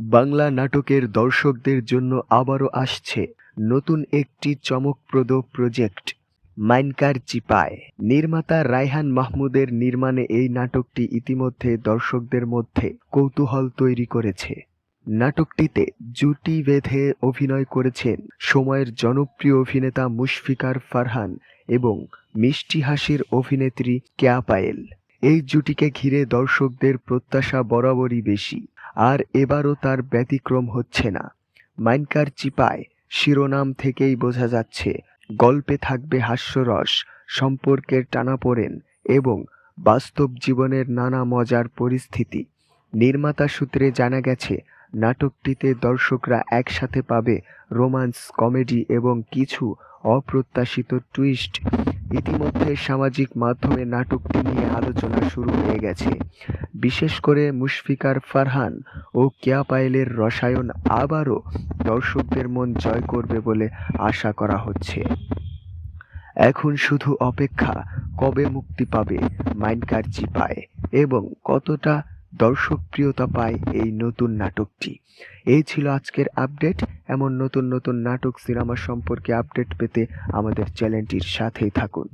বাংলা নাটকের দর্শকদের জন্য আবারও আসছে নতুন একটি চমকপ্রদ প্রজেক্ট, মাইনকার চিপায়। নির্মাতা রায়হান মাহমুদের নির্মাণে এই নাটকটি ইতিমধ্যে দর্শকদের মধ্যে কৌতূহল তৈরি করেছে। নাটকটিতে জুটি বেঁধে অভিনয় করেছেন সময়ের জনপ্রিয় অভিনেতা মুশফিকার ফারহান এবং মিষ্টি হাসির অভিনেত্রী কেয়া পায়েল। এই জুটিকে ঘিরে দর্শকদের প্রত্যাশা বরাবরই বেশি, আর এবারও তার ব্যতিক্রম হচ্ছে না। মাইনকার চিপায় শিরোনাম থেকেই বোঝা যাচ্ছে গল্পে থাকবে হাস্যরস, সম্পর্কের টানাপোড়েন এবং বাস্তব জীবনের নানা মজার পরিস্থিতি। নির্মাতা সূত্রে জানা গেছে, নাটকটিতে দর্শকরা একসাথে পাবে রোমান্স, কমেডি এবং কিছু অপ্রত্যাশিত টুইস্ট। ইতিমধ্যে সামাজিক মাধ্যমে নাটকটি নিয়ে আলোচনা শুরু হয়ে গেছে। বিশেষ করে মুশফিকার ফারহান ও কেয়া পায়েলের রসায়ন আবারও দর্শকদের মন জয় করবে বলে আশা করা হচ্ছে। এখন শুধু অপেক্ষা, কবে মুক্তি পাবে মাইনকার চিপায় এবং কতটা দর্শকপ্রিয়তা পায় এই নতুন নাটকটি। এই ছিল আজকের আপডেট। এমন নতুন নতুন নাটক, সিনেমা সম্পর্কে আপডেট পেতে আমাদের চ্যানেলটির সাথেই থাকুন।